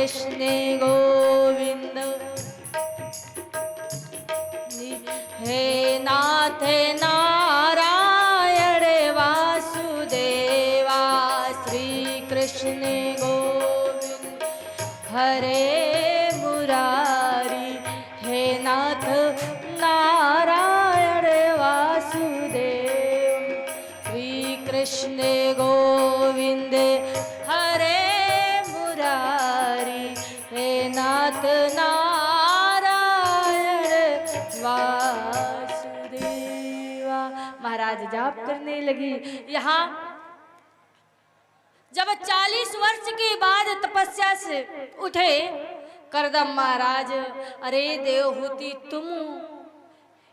कृष्ण गोविंद। हे नाथ नारायण वासुदेवा श्री कृष्ण गोविंद। हरे मुरारी हे नाथ नारायण वासुदेव श्री कृष्ण गोविंद। हरे मुरारी हे नाथ नारायण वासुदेवा। महाराज जाप करने लगी। यहाँ जब 40 वर्ष के बाद तपस्या से उठे करदम महाराज, अरे देवहूति तुम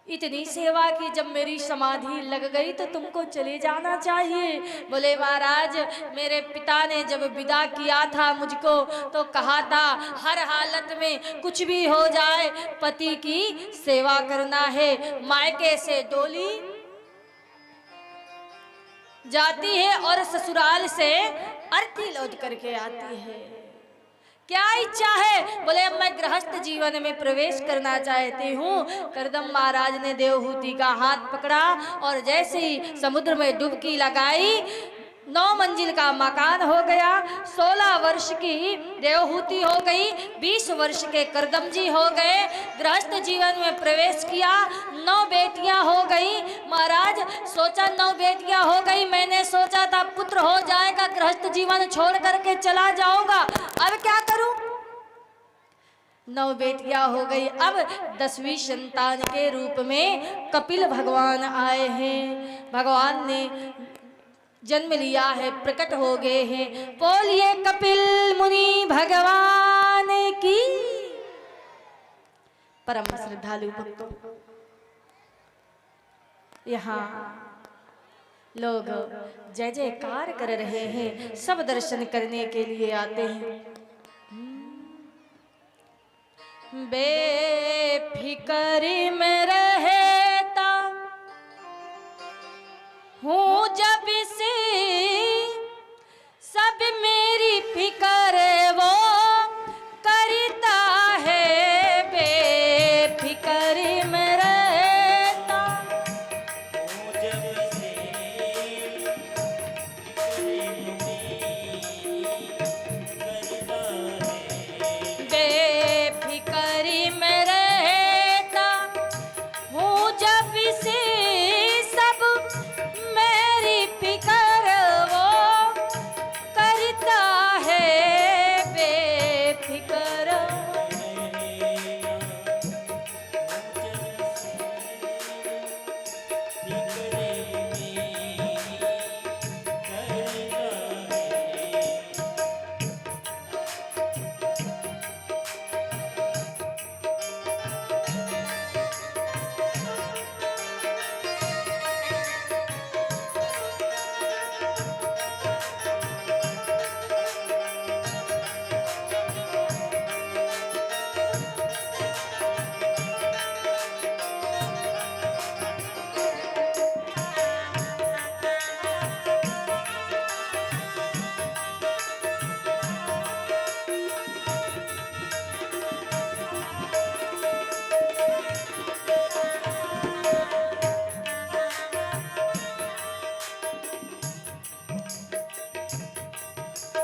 इतनी सेवा की, जब मेरी समाधि लग गई तो तुमको चले जाना चाहिए। बोले महाराज मेरे पिता ने जब विदा किया था मुझको तो कहा था हर हालत में कुछ भी हो जाए पति की सेवा करना है। मायके से डोली जाती है और ससुराल से अर्थी लौट करके आती है। क्या इच्छा है? बोले अब मैं गृहस्थ जीवन में प्रवेश करना चाहती हूँ। करदम महाराज ने देवहूति का हाथ पकड़ा और जैसे ही समुद्र में डुबकी लगाई 9 मंजिल का मकान हो गया। 16 वर्ष की देवहूति हो गई, 20 वर्ष के करदम जी हो गए। गृहस्थ जीवन में प्रवेश किया, 9 बेटियां हो गई। महाराज सोचा 9 बेटियां हो गई, मैंने सोचा था पुत्र हो जाएगा, गृहस्थ जीवन छोड़ करके चला जाऊंगा, अब क्या करूं? 9 बेटियां हो गई। अब 10वीं संतान के रूप में कपिल भगवान आए हैं। भगवान ने जन्म लिया है, प्रकट हो गए हैं। बोलिए कपिल मुनि भगवान की। परम श्रद्धालु भक्तों, यहाँ लोग जय जयकार कर रहे हैं, सब दर्शन करने के लिए आते हैं। बेफिक्र में रहता हूँ जब से, सब मेरी फिक्र वो करता है। बेफिक्र में रहता हूँ जब से, बेफिक्र में रहता हूँ जब से, सब मेरी फिक्र वो करता है। बेफिक्र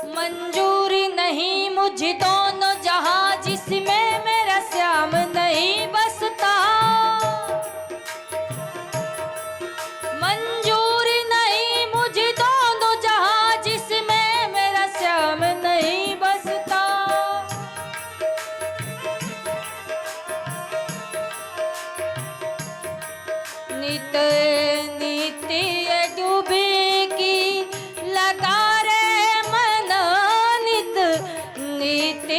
मंजूरी नहीं मुझ दोनों जहां जिसमें मेरा श्याम नहीं बसता। मंजूरी नहीं मुझ दोनों जहां जिसमें मेरा श्याम नहीं बसता। नित नित्य डूबकी लगा रे मन, नित नित्य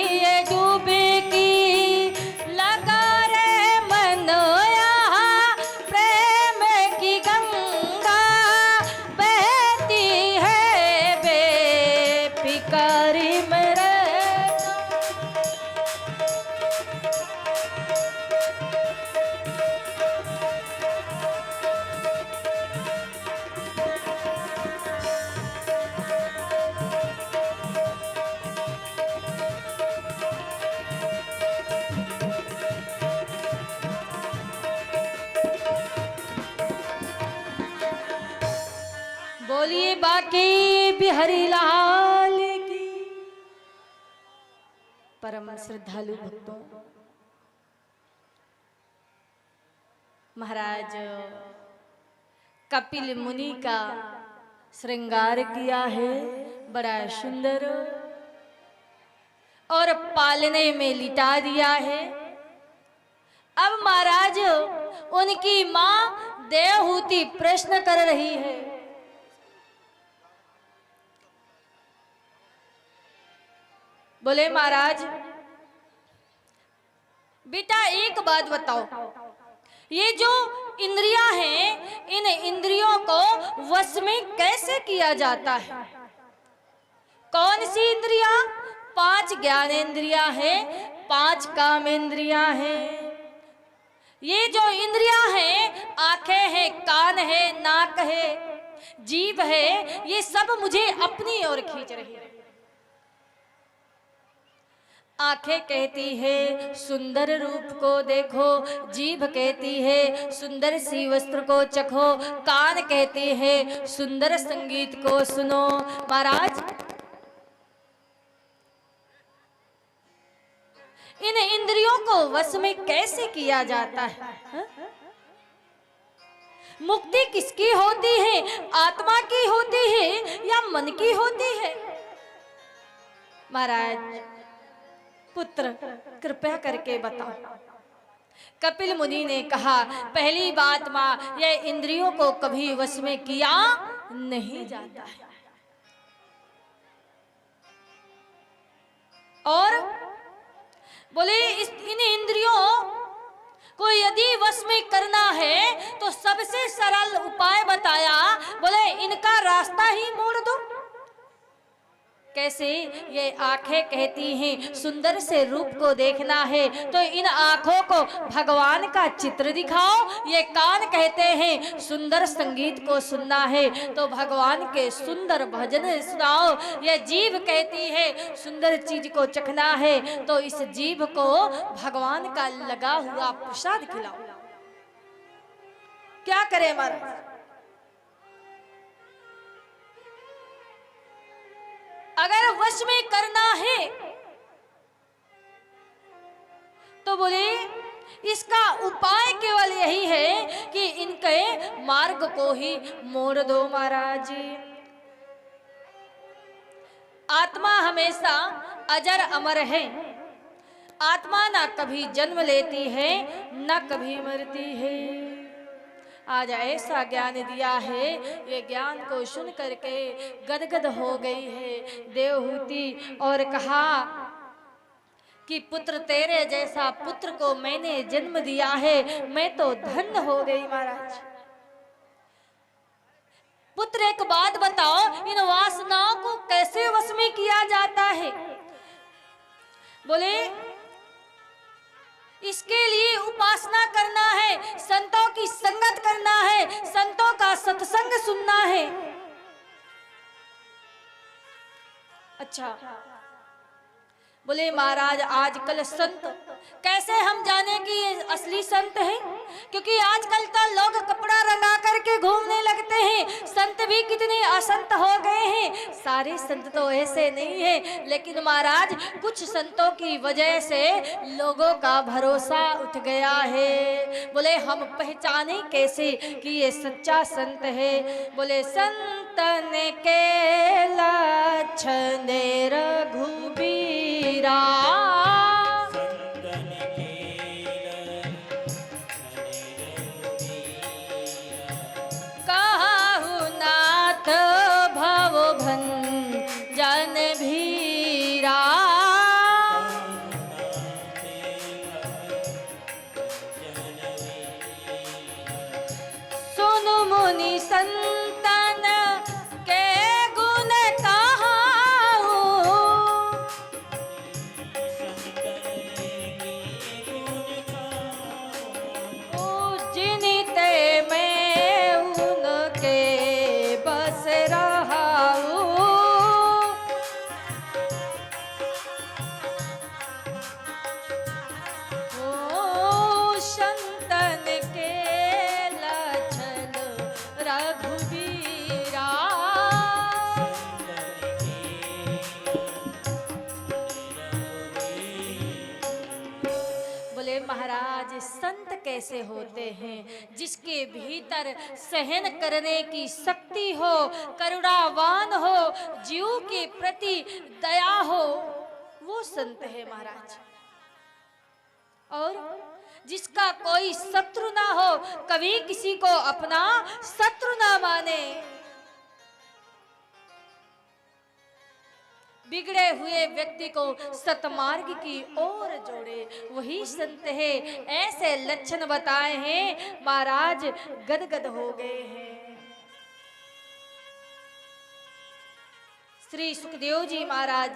बोलिए बाकी बिहारी लाल की। परम श्रद्धालु भक्तों, महाराज कपिल मुनि का श्रृंगार किया है, बड़ा सुंदर, और पालने में लिटा दिया है। अब महाराज उनकी मां देवहूति प्रश्न कर रही है, बोले महाराज बेटा एक बात बताओ, ये जो इंद्रियां हैं, इन इंद्रियों को वश में कैसे किया जाता है? कौन सी इंद्रियां? 5 ज्ञानेंद्रियां हैं, 5 कामेंद्रियां हैं। ये जो इंद्रियां हैं, आंखें हैं, कान है, नाक है, जीभ है, ये सब मुझे अपनी ओर खींच रही है। आंखें कहती है सुंदर रूप को देखो, जीभ कहती है सुंदर सी वस्त्र को चखो, कान कहते हैं सुंदर संगीत को सुनो। महाराज इन इंद्रियों को वश में कैसे किया जाता है? हा? मुक्ति किसकी होती है? आत्मा की होती है या मन की होती है? महाराज पुत्र कृपया करके बताओ। कपिल मुनि ने कहा, पहली बात मां, यह इंद्रियों को कभी वश में किया नहीं जाता है, और बोले इन इंद्रियों को यदि वश में करना है तो सबसे सरल उपाय बताया, बोले इनका रास्ता ही मोड़ दो। कैसे? ये आंखें कहती हैं सुंदर से रूप को देखना है तो इन आंखों को भगवान का चित्र दिखाओ। ये कान कहते हैं सुंदर संगीत को सुनना है तो भगवान के सुंदर भजन सुनाओ। ये जीभ कहती है सुंदर चीज को चखना है तो इस जीभ को भगवान का लगा हुआ प्रसाद खिलाओ। क्या करें महाराज? अगर वश में करना है तो बोले इसका उपाय केवल यही है कि इनके मार्ग को ही मोड़ दो। महाराज आत्मा हमेशा अजर अमर है, आत्मा ना कभी जन्म लेती है ना कभी मरती है। आज ऐसा ज्ञान दिया है, ये ज्ञान को सुन करके गदगद हो गई है देवहूति और कहा कि पुत्र तेरे जैसा पुत्र को मैंने जन्म दिया है, मैं तो धन्य हो गई। महाराज पुत्र एक बात बताओ, इन वासनाओं को कैसे वश में किया जाता है? बोले इसके लिए उपासना करना है, संतों की संगत करना है, संतों का सत्संग सुनना है। अच्छा बोले महाराज आजकल संत कैसे हम जाने कि ये असली संत हैं? क्योंकि आजकल तो लोग कपड़ा रंगा करके घूमने लगते हैं, संत भी कितने असंत हो गए हैं। सारे संत तो ऐसे नहीं है, लेकिन महाराज कुछ संतों की वजह से लोगों का भरोसा उठ गया है। बोले हम पहचाने कैसे कि ये सच्चा संत है? बोले संतन के लक्षण रघुबीरा, कहु नाथ भव भंजन भीरा। सुनु मुनि संतन के गुण कहाऊं, कैसे होते हैं? जिसके भीतर सहन करने की शक्ति हो, करुणावान हो, जीव के प्रति दया हो, वो संत है महाराज। और जिसका कोई शत्रु ना हो, कभी किसी को अपना शत्रु ना माने, बिगड़े हुए व्यक्ति को सतमार्ग की ओर जोड़े, वही संत है। ऐसे लक्षण बताए हैं, महाराज गदगद हो गए हैं। श्री सुखदेव जी महाराज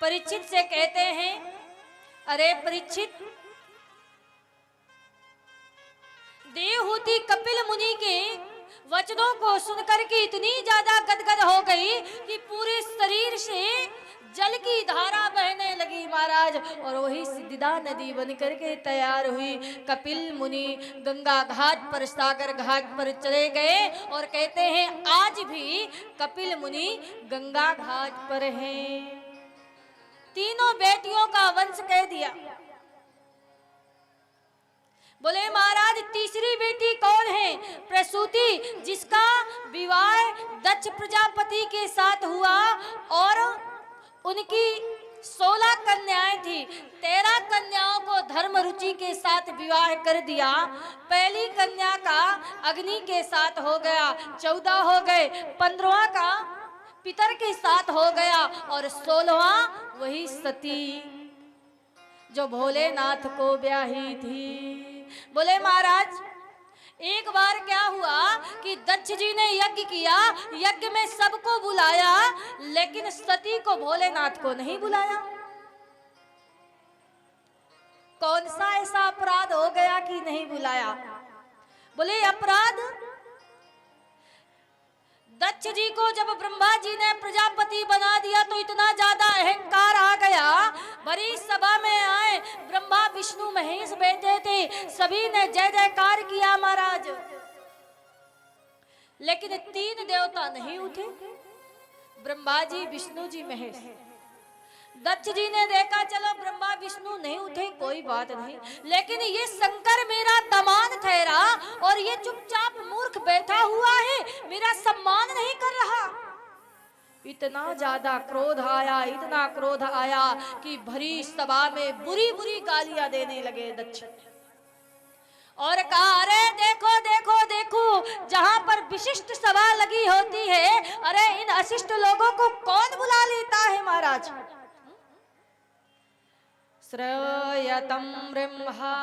परीक्षित से कहते हैं, अरे परीक्षित, देवहूति कपिल मुनि के वचनों को सुनकर के इतनी ज्यादा गदगद हो गई कि पूरे शरीर से जल की धारा बहने लगी महाराज। और वही सिद्धिदा नदी बन करके तैयार हुई। कपिल मुनि गंगा घाट पर, सागर घाट पर चले गए और कहते हैं आज भी कपिल मुनि गंगा घाट पर हैं। तीनों बेटियों का वंश कह दिया। बोले महाराज तीसरी बेटी कौन है? प्रसूति, जिसका विवाह दक्ष प्रजापति के साथ हुआ और उनकी 16 कन्याएं थी। 13 कन्याओं को धर्म रुचि के साथ विवाह कर दिया। पहली कन्या का अग्नि के साथ हो गया, 14 हो गए। 15वां का पितर के साथ हो गया और 16वां वही सती जो भोलेनाथ को ब्याही थी। बोले महाराज एक बार क्या हुआ कि दक्ष जी ने यज्ञ किया, यज्ञ में सबको बुलाया, लेकिन सती को भोलेनाथ को नहीं बुलाया। कौन सा ऐसा अपराध हो गया कि नहीं बुलाया? बोले अपराध, दक्ष जी को जब ब्रह्मा जी ने प्रजापति बना दिया तो इतना ज्यादा अहंकार आ गया। बड़ी सभा में आए, ब्रह्मा विष्णु महेश बैठे थे, सभी ने जय जयकार किया महाराज, लेकिन 3 देवता नहीं उठे, ब्रह्मा जी, विष्णु जी, महेश। दक्ष जी ने देखा चलो ब्रह्मा विष्णु नहीं उठे कोई बात नहीं, लेकिन ये शंकर मेरा दामाद ठहरा और ये चुपचाप मूर्ख बैठा हुआ है, मेरा सम्मान नहीं कर रहा। इतना ज्यादा क्रोध आया, इतना क्रोध आया कि भरी सभा में बुरी बुरी गालियां देने लगे दक्ष। और कहा अरे देखो देखो देखो, जहां पर विशिष्ट सभा लगी होती है, अरे इन अशिष्ट लोगों को कौन बुला लेता है महाराज। श्रयतं ब्रह्मर्षियों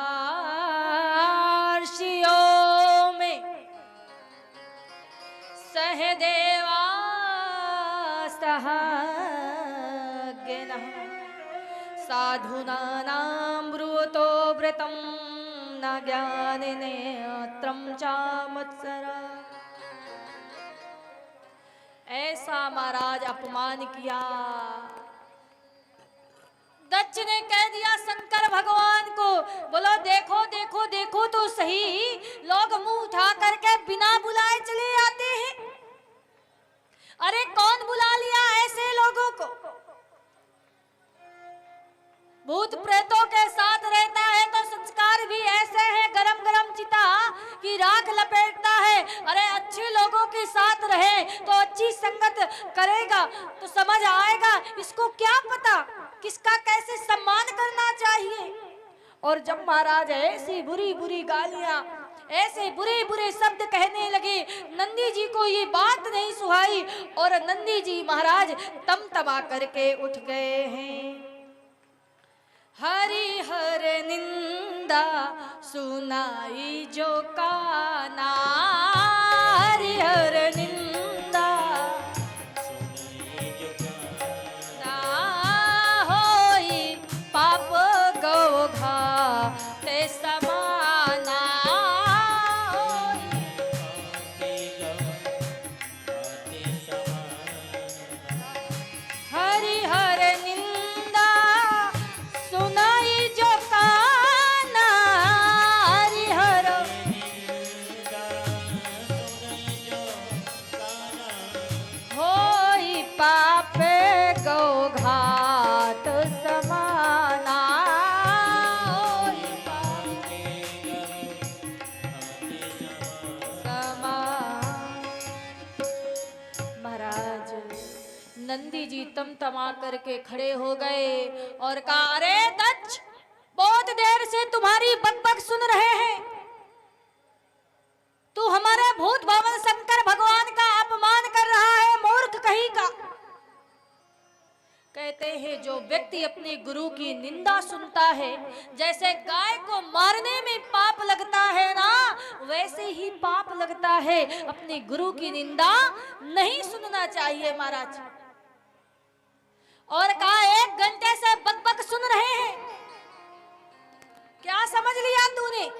में सहदेवा सहगेनः साधूनां ब्रूतो व्रतं न ज्ञानेनेत्रं चामत्सरा। ऐसा महाराज अपमान किया। दक्ष ने कह दिया शंकर भगवान को, बोलो देखो देखो देखो तो सही, लोग मुंह उठा करके बिना बुलाए चले आते हैं। अरे कौन बुला लिया ऐसे लोगों को? भूत प्रेतों के साथ रहता है तो संस्कार भी ऐसे हैं, गरम गरम चिता की राख लपेटता है। अरे अच्छे लोगों के साथ रहे तो अच्छी संगत करेगा तो समझ आएगा, इसको क्या पता किसका कैसे सम्मान करना चाहिए। और जब महाराज ऐसी बुरी बुरी गालियां, ऐसे बुरे बुरे शब्द कहने लगे, नंदी जी को ये बात नहीं सुहाई और नंदी जी महाराज तमतमा करके उठ गए हैं। हरि हर निंदा सुनाई जो काना, हरि हर निंदा ना होई, पाप गौघा ते समाना हरि हर निंदा सुनाई जो काना, हरि हर जी तमा करके खड़े हो गए और कहा, अरे दक्ष, बहुत देर से तुम्हारी बकबक सुन रहे हैं। तू हमारे भूत भवन शंकर भगवान का अपमान कर रहा है, मूर्ख कहीं का। कहते हैं जो व्यक्ति अपने गुरु की निंदा सुनता है, जैसे गाय को मारने में पाप लगता है ना, वैसे ही पाप लगता है। अपने गुरु की निंदा नहीं सुनना चाहिए महाराज। और कहा, 1 घंटे से बकबक सुन रहे हैं, क्या समझ लिया तूने?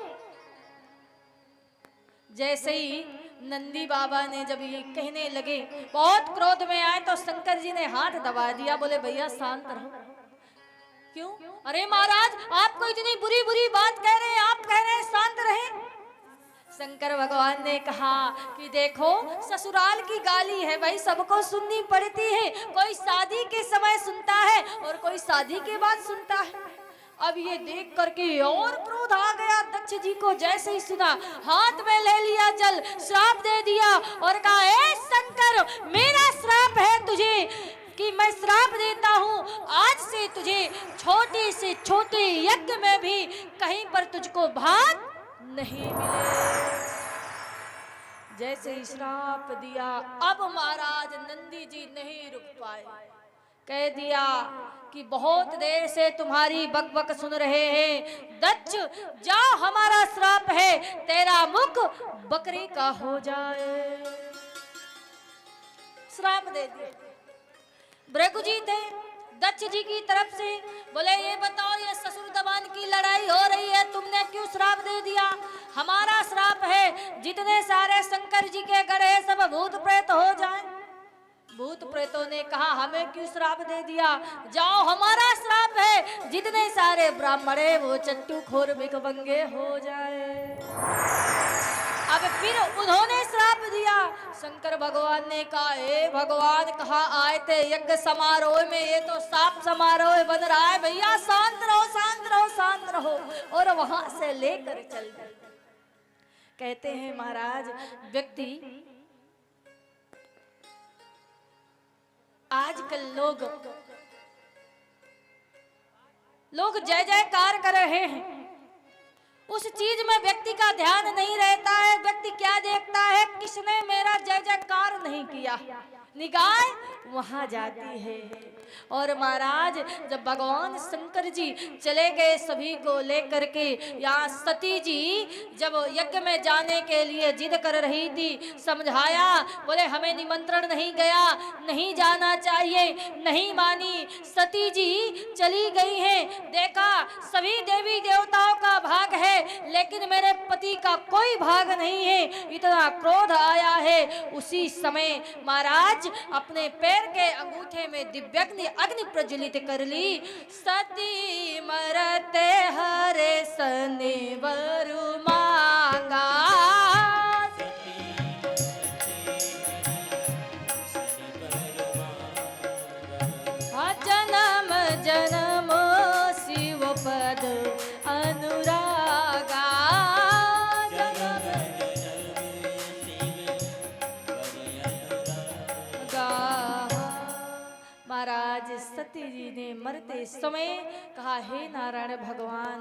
जैसे ही नंदी बाबा ने जब ये कहने लगे, बहुत क्रोध में आए, तो शंकर जी ने हाथ दबा दिया, बोले भैया शांत रहो। क्यों? अरे महाराज, आपको इतनी बुरी बुरी बात कह रहे हैं, आप कह रहे हैं शांत रहे। शंकर भगवान ने कहा कि देखो, ससुराल की गाली है भाई, सबको सुननी पड़ती है। कोई शादी के समय सुनता है और कोई शादी के बाद सुनता है। अब ये देख करके और क्रोध आ गया दक्ष जी को। जैसे ही सुना, हाथ में ले लिया जल, श्राप दे दिया और कहा, ए शंकर, मेरा श्राप है तुझे कि मैं श्राप देता हूँ, आज से तुझे छोटे से छोटे यज्ञ में भी कहीं पर तुझको भाग नहीं मिले। जैसे ही श्राप दिया, अब महाराज नंदी जी नहीं रुक पाए। कह दिया कि बहुत देर से तुम्हारी बकबक सुन रहे हैं, दक्ष जाओ, हमारा श्राप है, तेरा मुख बकरी का हो जाए। श्राप दे दिया। भृगु जी थे दक्ष जी की तरफ से, बोले ये बताओ, ये ससुर दबान की लड़ाई हो रही है, तुमने क्यों श्राप दे दिया? हमारा श्राप है, जितने सारे शंकर जी के गढ़ है सब भूत प्रेत हो जाए। भूत प्रेतों ने कहा, हमें क्यों श्राप दे दिया? जाओ, हमारा श्राप है, जितने सारे ब्राह्मण है वो चट्टू खोर भिखमंगे हो जाए। अब फिर उन्होंने श्राप दिया। शंकर भगवान ने कहा, हे भगवान, कहाँ आए थे यज्ञ समारोह में, ये तो साप समारोह बन रहा है। भैया शांत रहो, शांत रहो, शांत रहो। और वहां से लेकर चल गए। कहते हैं महाराज, व्यक्ति आजकल लोग जय जयकार कर रहे हैं, उस चीज में व्यक्ति का ध्यान नहीं रहता है। व्यक्ति क्या देखता है, किसने मेरा जय जयकार नहीं किया, निगाह वहां जाती है। और महाराज जब भगवान शंकर जी चले गए सभी को लेकर के, यहाँ सती जी जब यज्ञ में जाने के लिए जिद कर रही थी, समझाया, बोले हमें निमंत्रण नहीं गया, नहीं जाना चाहिए, नहीं मानी। सती जी चली गई हैं। देखा सभी देवी देवताओं का भाग है, लेकिन मेरे पति का कोई भाग नहीं है। इतना क्रोध आया है। उसी समय महाराज अपने पैर के अंगूठे में दिव्याग्नि अग्नि प्रज्वलित कर ली। सती मरते हरे सनेवर मांगा, जन्म जन्म शिव पद अनुरागा। महाराज सती जी ने मरते समय कहा, हे नारायण भगवान,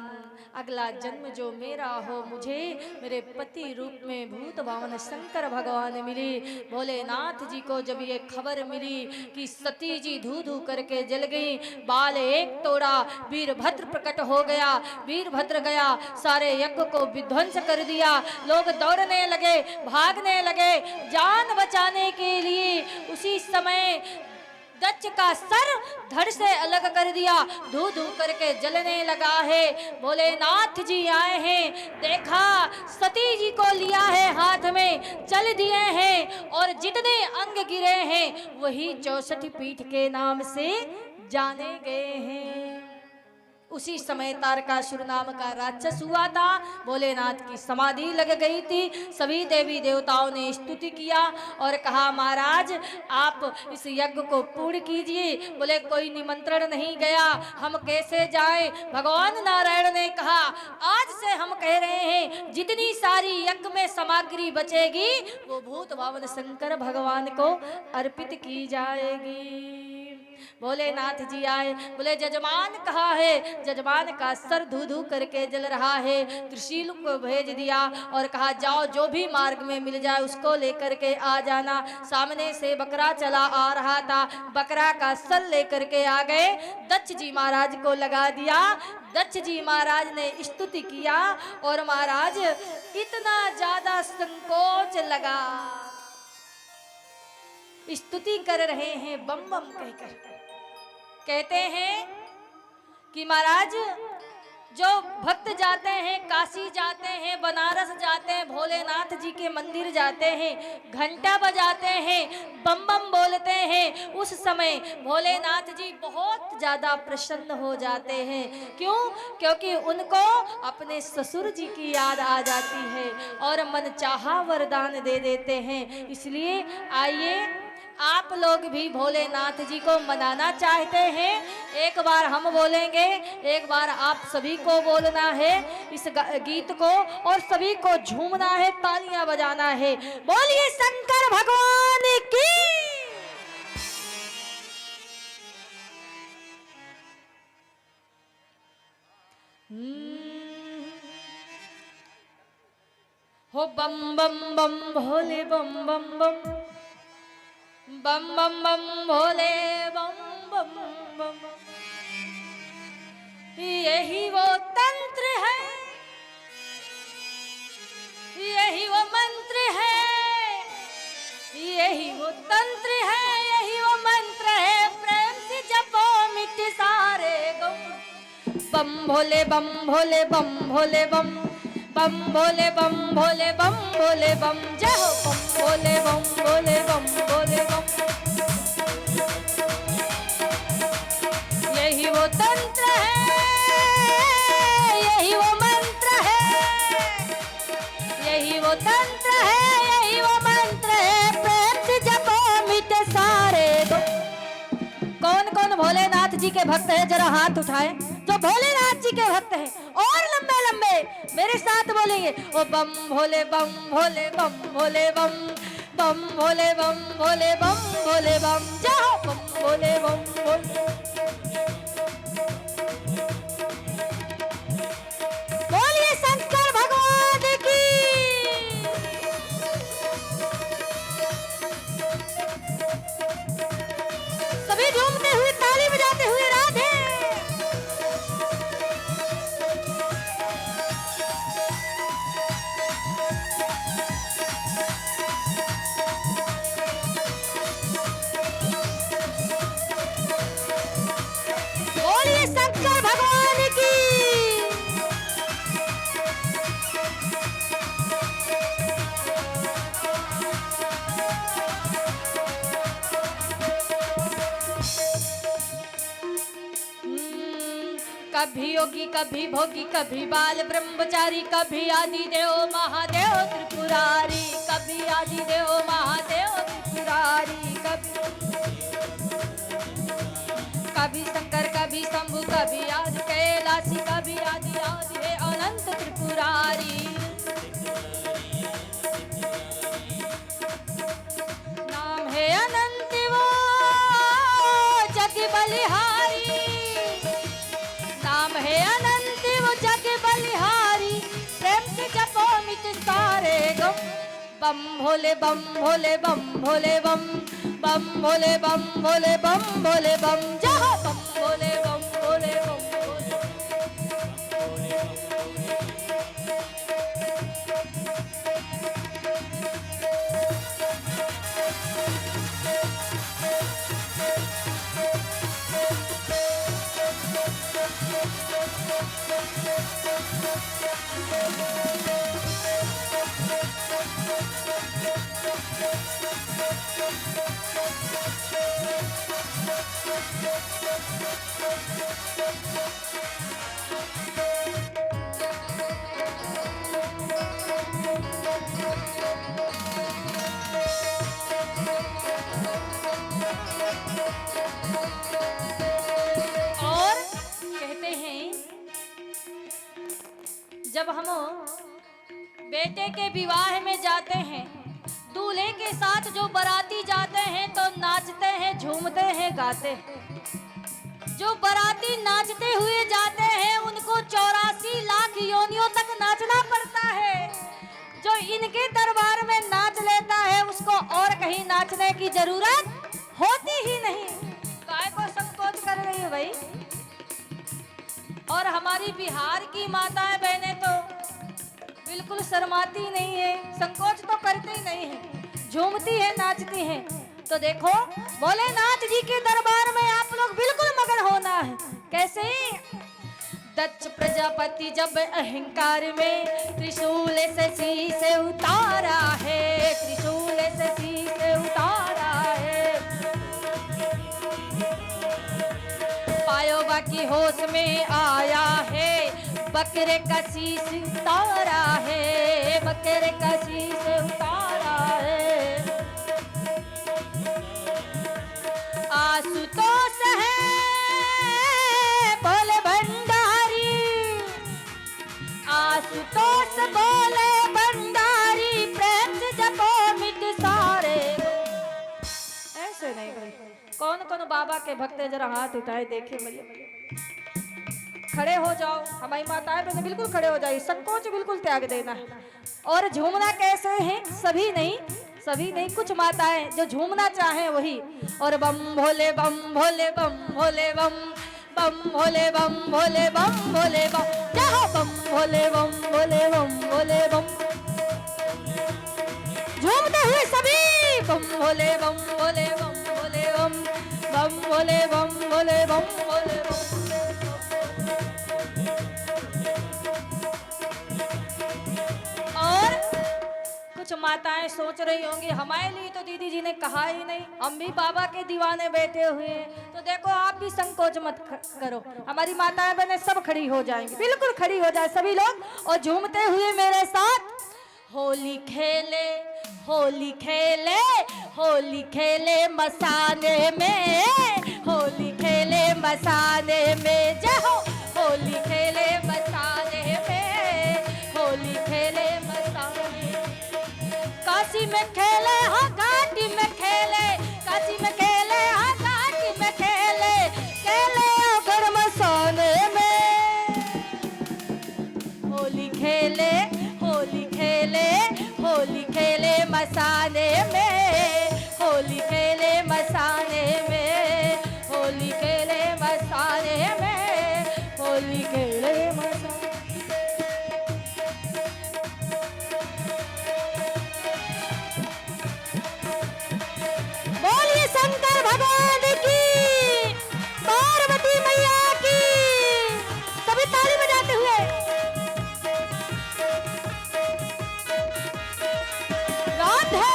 अगला जन्म जो मेरा हो, मुझे मेरे पति रूप में भूत भावन शंकर भगवान मिली। भोलेनाथ जी को जब ये खबर मिली कि सती जी धू धू करके जल गई, बाल एक तोड़ा, वीरभद्र प्रकट हो गया, वीरभद्र गया, सारे यज्ञ को विध्वंस कर दिया। लोग दौड़ने लगे, भागने लगे जान बचाने के लिए। उसी समय दक्ष का सर धड़ से अलग कर दिया, धू धू करके जलने लगा है। भोलेनाथ जी आए हैं, देखा सती जी को लिया है हाथ में, चल दिए हैं, और जितने अंग गिरे हैं वही 64 पीठ के नाम से जाने गए हैं। उसी समय तारकासुर नाम का राक्षस हुआ था। भोलेनाथ की समाधि लग गई थी। सभी देवी देवताओं ने स्तुति किया और कहा, महाराज आप इस यज्ञ को पूर्ण कीजिए। बोले कोई निमंत्रण नहीं गया, हम कैसे जाएं? भगवान नारायण ने कहा, आज से हम कह रहे हैं जितनी सारी यज्ञ में सामग्री बचेगी वो भूत भावन शंकर भगवान को अर्पित की जाएगी। भोलेनाथ जी आए, बोले जजमान कहाँ है? जजमान का सर धू धू करके जल रहा है। त्रिशूल को भेज दिया और कहा जाओ जो भी मार्ग में मिल जाए उसको लेकर के आ जाना। सामने से बकरा चला आ रहा था, बकरा का सर लेकर के आ गए, दक्ष जी महाराज को लगा दिया। दक्ष जी महाराज ने स्तुति किया और महाराज इतना ज्यादा संकोच लगा, स्तुति कर रहे हैं बम बम कहकर। कहते हैं कि महाराज जो भक्त जाते हैं, काशी जाते हैं, बनारस जाते हैं, भोलेनाथ जी के मंदिर जाते हैं, घंटा बजाते हैं, बम बम बोलते हैं, उस समय भोलेनाथ जी बहुत ज़्यादा प्रसन्न हो जाते हैं। क्यों? क्योंकि उनको अपने ससुर जी की याद आ जाती है और मनचाहा वरदान दे देते हैं। इसलिए आइए आप लोग भी भोलेनाथ जी को मनाना चाहते हैं, एक बार हम बोलेंगे, एक बार आप सभी को बोलना है इस गीत को और सभी को झूमना है, तालियां बजाना है। बोलिए शंकर भगवान की। हो बम बम बम भोले बम बम बम, बम बम बम भोले बम बम बम। यही वो तंत्र है, यही वो मंत्र है, यही वो तंत्र है, यही वो मंत्र है। प्रेम से जपो मिट सारे गम। बम भोले बम भोले बम भोले बम, बम भोले बम भोले बम भोले बम। जय हो बम भोले बम भोले बम भोले बम। यही वो तंत्र है, यही वो मंत्र है, यही वो तंत्र है, यही वो मंत्र है। प्रेम से जपो मिट सारे गम। कौन कौन भोलेनाथ जी के भक्त है? जरा हाथ उठाएं जो भोलेनाथ जी के भक्त हैं, और लंबे लंबे मेरे साथ बोलेंगे। ओ बम भोले बम भोले बम भोले बम, बम भोले बम भोले बम भोले बम। जाओ बम भोले बम भोले। बोलिए शंकर भगवान की। सभी झूमते हुए ताली बजाते हुए राधे। शंकर भगवान की। कभी योगी कभी भोगी कभी बाल ब्रह्मचारी, कभी आदिदेव महादेव त्रिपुरारी, कभी आदिदेव महादेव त्रिपुरारी। कभी शंकर कभी शंभु कभी आदि कैलाशी, कभी आदि आदि है अनंत त्रिपुरारी। नाम है अनंत वो जग बलिहारी, नाम है अनंत वो जग बलिहारी। प्रेम से जपो मिट सारे गम। बम भोले बम भोले बम भोले बम, बम भोले बम भोले बम भोले बम। जहाँ बम भोले बम भोले बम भोले। जब हम बेटे के विवाह में जाते हैं, दूल्हे के साथ जो बाराती जाते हैं तो नाच नाचते हैं, झूमते हैं, गाते हैं। जो बाराती नाचते हुए जाते हैं उनको 84 लाख योनियों तक नाचना पड़ता है। जो इनके दरबार में नाच लेता है उसको और कहीं नाचने की जरूरत होती ही नहीं। काय को संकोच कर रही है भाई। और हमारी बिहार की माताएं बहनें तो बिल्कुल शर्माती नहीं है, संकोच तो करती ही नहीं है, झूमती है, नाचती हैं। तो देखो भोलेनाथ जी के दरबार में आप लोग बिल्कुल मगन होना है। कैसे? दक्ष प्रजापति जब अहंकार में त्रिशूल से शीश उतारा है, त्रिशूल से शीश उतारा है। पायो बाकी होश में आया है, बकरे का शीश उतारा है, बकरे का शीश उतारा है। आशुतोष है बोले भंडारी, आशुतोष बोले भंडारी, प्रेम से जपो मिट सारे। ऐसे नहीं भाई। कौन कौन बाबा के भक्त है, जरा हाथ उठाए देखे भैया। खड़े हो जाओ, हमारी माताएं बहनें बिल्कुल खड़े हो जाइए, संकोच बिल्कुल त्याग देना है। और झूमना कैसे है? सभी नहीं, सभी नहीं, कुछ माताएं जो झूमना चाहें वही। और बम भोले बम भोले बम भोले बम, बम भोले बम भोले बम भोले बम, जाओ बम भोले बम भोले बम भोले बम। झूमते हुए सभी बम भोले बम भोले बम भोले बम, बम भोले बम भोले बम भोले बम। और कुछ माताएं सोच रही होंगी हमारे लिए तो दीदी जी ने कहा ही नहीं, हम भी बाबा के दीवाने बैठे हुए हैं। तो देखो आप भी संकोच मत करो, हमारी माताएं बहनें सब खड़ी हो जाएंगी, बिल्कुल खड़ी हो जाए सभी लोग और झूमते हुए मेरे साथ। होली खेले, होली खेले, होली खेले मसाने में, होली खेले मसाने में, जाओ होली खेले मसाने में, होली खेले मसाने। काशी में खेले हाँ घाटी में खेले, काशी में खेले हाँ घाटी में खेले, खेले अगर मसाने में। होली खेले, होली खेले, होली खेले मसाने में, होली खेले मसाने में, होली खेले मसाने में, होली खेले मसाने। बोलिए शंकर भगवान की, पार्वती मैया की। सभी ताली बजाते हुए राधे।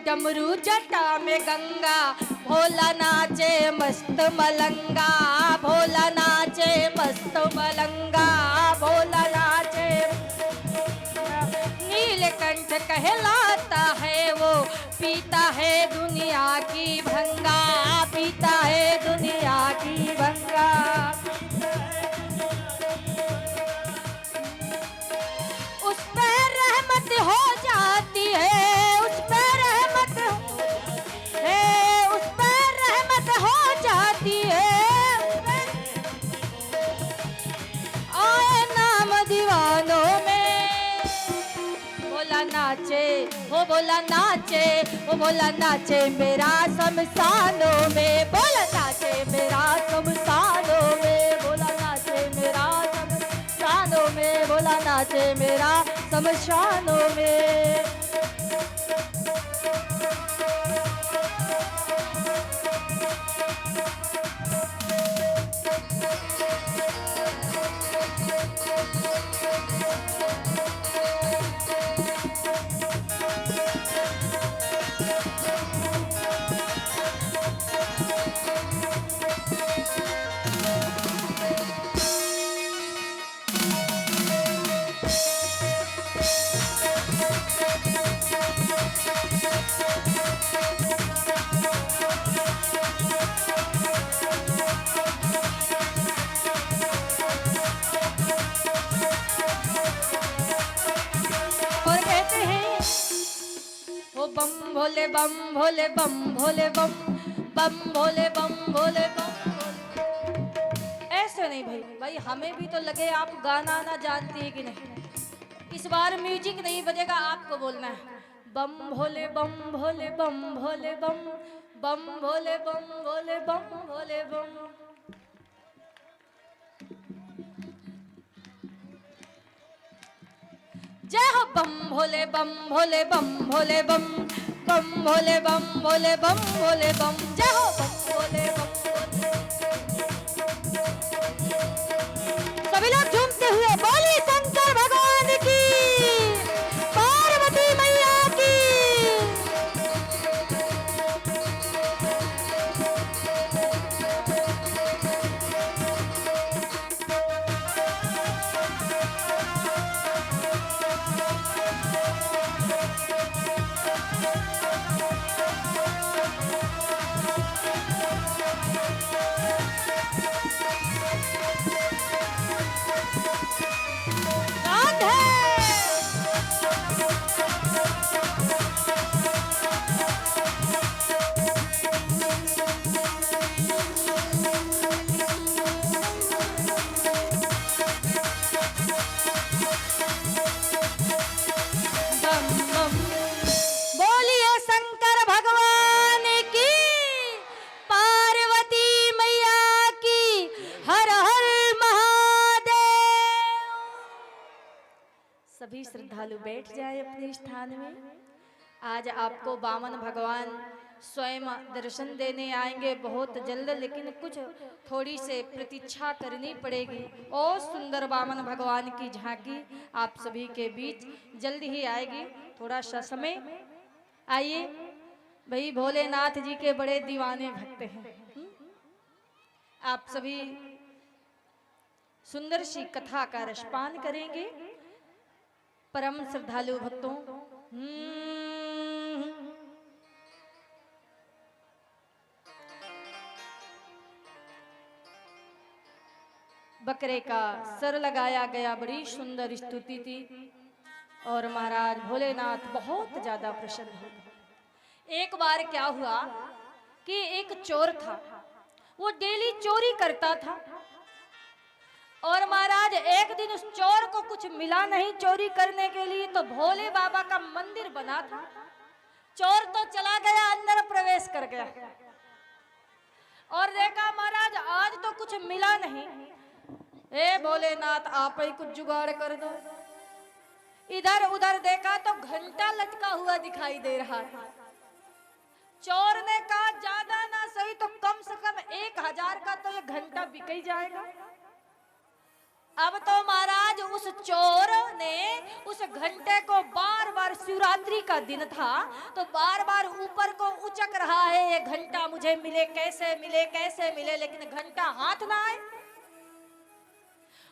डमरू जटा में गंगा, भोला नाचे मस्त मलंगा, भोला नाचे मस्त मलंगा, भोला नाचे। नीलकंठ कहलाता है वो, पीता है दुनिया की भंगा, पीता है दुनिया की भंगा। उस पर रहमत हो जाती है, उस पर रहमत है, उस पर रहमत हो जाती है। आए नाम दीवानों में। भोला नाचे, वो भोला नाचे, वो भोला नाचे मेरा शमशानों में, भोला नाचे मेरा शमशानों में, भोला नाचे मेरा शमशानों में, भोला नाचे मेरा शमशानों में। भोले बम भोले बम भोले बम बम भोले बम भोले बम। ऐसे नहीं भाई, भाई हमें भी तो लगे आप गाना ना जानती है कि नहीं। इस बार म्यूजिक नहीं बजेगा, आपको बोलना है बम भोले बम भोले बम भोले बम बम भोले बम भोले बम भोले बम। जय हो बम भोले बम भोले बम भोले बम बम भोले बम भोले बम भोले बम। जय हो बम भोले बम भोले। सभी लोग झूमते हुए बोली शंकर भगवान की, पार्वती मैया की। सभी श्रद्धालु बैठ जाए अपने स्थान में। आज आपको वामन भगवान स्वयं दर्शन देने आएंगे बहुत जल्द, लेकिन कुछ थोड़ी से प्रतीक्षा करनी पड़ेगी। और सुंदर वामन भगवान की झांकी आप सभी के बीच जल्द ही आएगी, थोड़ा सा समय। आइए भाई, भोलेनाथ जी के बड़े दीवाने भक्त हैं। आप सभी सुंदर सी कथा का रसपान करेंगे। परम श्रद्धालु भक्तों, बकरे का सर लगाया गया, बड़ी सुंदर स्तुति थी और महाराज भोलेनाथ बहुत ज्यादा प्रसन्न हो गए। एक बार क्या हुआ कि एक चोर था, वो डेली चोरी करता था और महाराज एक दिन उस चोर को कुछ मिला नहीं चोरी करने के लिए, तो भोले बाबा का मंदिर बना था। चोर तो चला गया, अंदर प्रवेश कर गया और देखा महाराज आज तो कुछ मिला नहीं। ए भोलेनाथ आप ही कुछ जुगाड़ कर दो। इधर उधर देखा तो घंटा लटका हुआ दिखाई दे रहा था। चोर ने कहा ज्यादा ना सही तो कम से कम 1000 का तो ये घंटा बिक ही जाएगा। अब तो महाराज उस चोर ने उस घंटे को बार बार, शिवरात्रि का दिन था तो बार बार ऊपर को उचक रहा है, ये घंटा मुझे मिले कैसे मिले कैसे मिले, लेकिन घंटा हाथ ना आए।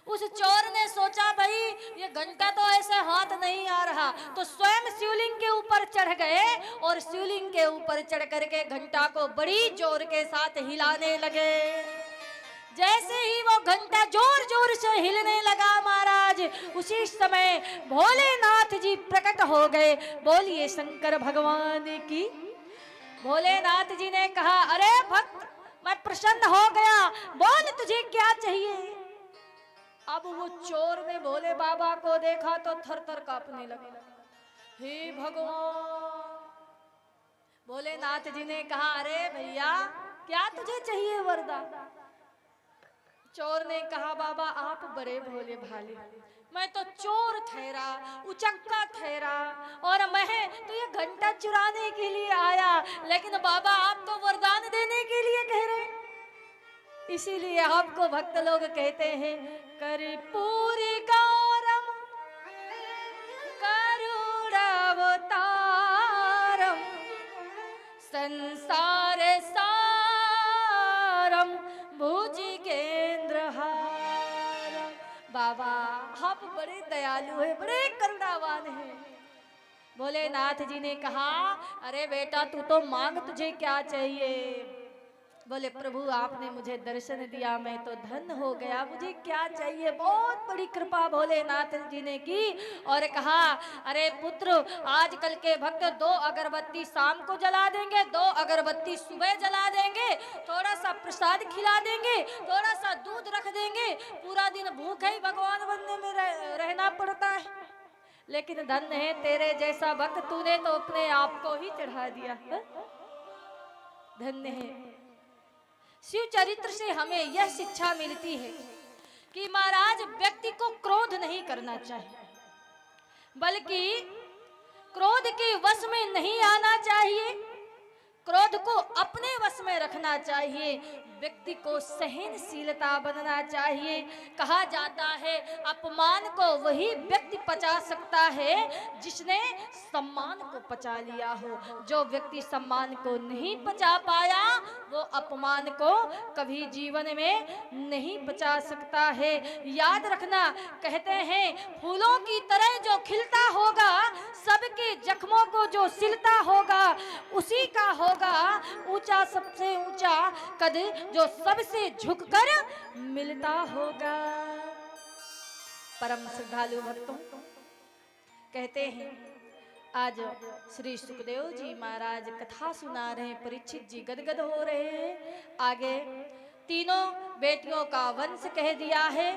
उस चोर ने सोचा भाई ये घंटा तो ऐसे हाथ नहीं आ रहा, तो स्वयं शिवलिंग के ऊपर चढ़ गए और शिवलिंग के ऊपर चढ़ करके घंटा को बड़ी जोर के साथ हिलाने लगे। जैसे ही वो घंटा जोर जोर से हिलने लगा महाराज, उसी समय भोलेनाथ जी प्रकट हो गए। बोलिए शंकर भगवान की। भोलेनाथ जी ने कहा अरे भक्त मैं प्रसन्न हो गया, बोल तुझे क्या चाहिए। अब वो चोर ने भोले बाबा को देखा तो थर थर कांपने लगा। हे भगवान। भोलेनाथ जी ने कहा अरे भैया क्या तुझे चाहिए वरदान। चोर ने कहा बाबा आप बड़े भोले भाले, मैं तो चोर ठहरा, उचक्का ठहरा और मैं तो ये घंटा चुराने के लिए आया, लेकिन बाबा आप तो वरदान देने के लिए कह रहे हैं। इसीलिए आपको भक्त लोग कहते हैं कर्पूरी गौरम करुणावतारम संसार सारम भुजगेंद्रहारम। बाबा आप बड़े दयालु हैं, बड़े करुणावान हैं। भोलेनाथ जी ने कहा अरे बेटा तू तो मांग, तुझे क्या चाहिए। बोले प्रभु आपने मुझे दर्शन दिया, मैं तो धन्य हो गया, मुझे क्या चाहिए। बहुत बड़ी कृपा भोलेनाथ जी ने की और कहा अरे पुत्र, आजकल के भक्त 2 अगरबत्ती शाम को जला देंगे, 2 अगरबत्ती सुबह जला देंगे, थोड़ा सा प्रसाद खिला देंगे, थोड़ा सा दूध रख देंगे, पूरा दिन भूखे ही भगवान बनने में रहना पड़ता है। लेकिन धन्य है तेरे जैसा भक्त, तूने तो अपने आप को ही चढ़ा दिया। धन्य है। शिव चरित्र से हमें यह शिक्षा मिलती है कि महाराज व्यक्ति को क्रोध नहीं करना चाहिए, बल्कि क्रोध के वश में नहीं आना चाहिए, क्रोध को अपने वश में रखना चाहिए, व्यक्ति को सहनशीलता बनना चाहिए। कहा जाता है अपमान को वही व्यक्ति पचा सकता है जिसने सम्मान को पचा लिया हो। जो व्यक्ति सम्मान को नहीं पचा पाया वो अपमान को कभी जीवन में नहीं पचा सकता है। याद रखना, कहते हैं फूलों की तरह जो खिलता होगा, सबके जख्मों को जो सिलता होगा, उसी का होगा ऊंचा, सबसे ऊंचा कद जो सबसे झुककर मिलता होगा। परम श्रद्धालु भक्तों, कहते हैं आज श्री सुखदेव जी महाराज कथा सुना रहे हैं, परीक्षित जी गदगद हो रहे हैं। आगे तीनों बेटियों का वंश कह दिया है।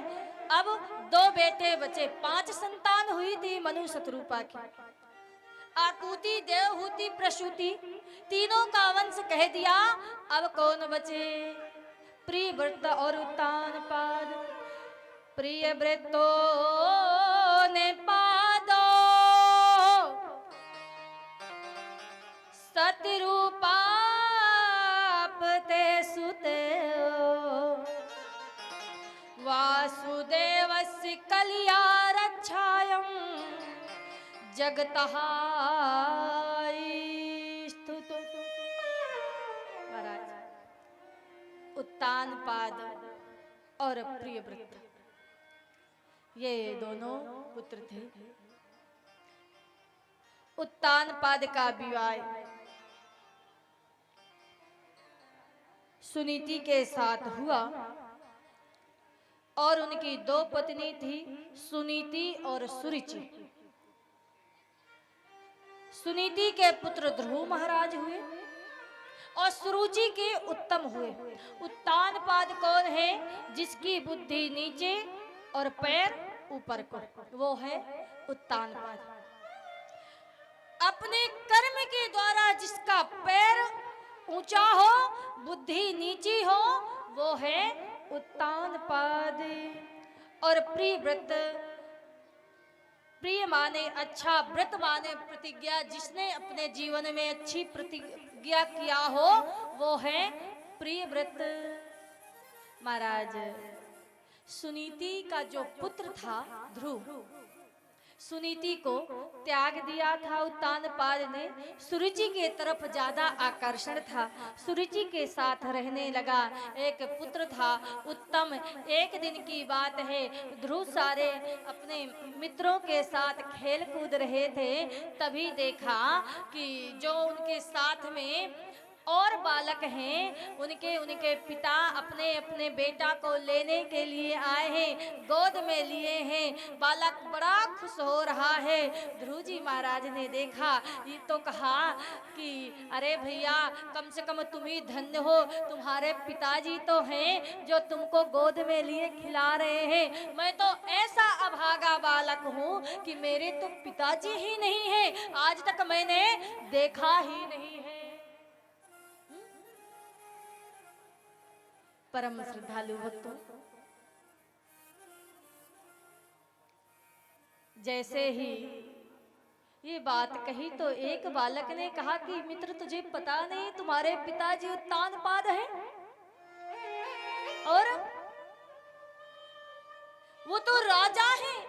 अब 2 बेटे बचे, 5 संतान हुई थी मनु शतरूपा की, आकुति, देवहूति, प्रसूति, तीनों का वंश कह दिया। अब कौन बचे? प्रिय व्रत और उत्तानपाद। प्रिय व्रतो ने पादो सतरूपा ते सुते वासुदेवस्य कलिया रक्षायं जगतः स्तुतो। महाराज उत्तानपाद और प्रियव्रत ये दोनों पुत्र थे। उत्तानपाद का विवाह सुनीति के साथ हुआ और उनकी 2 पत्नी थी, सुनीति और सुरुचि। सुनीति के पुत्र ध्रुव महाराज हुए और सुरुचि के उत्तम हुए। उत्तानपाद कौन है? जिसकी बुद्धि नीचे और पैर ऊपर को, वो है उत्तानपाद। अपने कर्म के द्वारा जिसका पैर ऊंचा हो, बुद्धि नीची हो, वो है उत्तानपाद। और प्रिय व्रत, प्रिय माने अच्छा, व्रत माने प्रतिज्ञा, जिसने अपने जीवन में अच्छी प्रतिज्ञा किया हो वो है प्रिय व्रत। महाराज सुनीति का जो पुत्र था ध्रुव, सुनीति को त्याग दिया था उत्तानपाद ने। सुरुचि के तरफ ज्यादा आकर्षण था, सुरुचि के साथ रहने लगा। एक पुत्र था उत्तम। एक दिन की बात है, ध्रुव सारे अपने मित्रों के साथ खेल कूद रहे थे, तभी देखा कि जो उनके साथ में और बालक हैं, उनके पिता अपने अपने बेटा को लेने के लिए आए हैं, गोद में लिए हैं। बालक बड़ा खुश हो रहा है। ध्रुव जी महाराज ने देखा ये तो कहा कि अरे भैया, कम से कम तुम ही धन्य हो, तुम्हारे पिताजी तो हैं जो तुमको गोद में लिए खिला रहे हैं। मैं तो ऐसा अभागा बालक हूँ कि मेरे तो पिताजी ही नहीं है, आज तक मैंने देखा ही नहीं है। परम श्रद्धालु भक्तों, जैसे ही ये बात कही तो एक बालक ने कहा कि मित्र तुझे पता नहीं तुम्हारे पिताजी उत्तानपाद हैं और वो तो राजा हैं,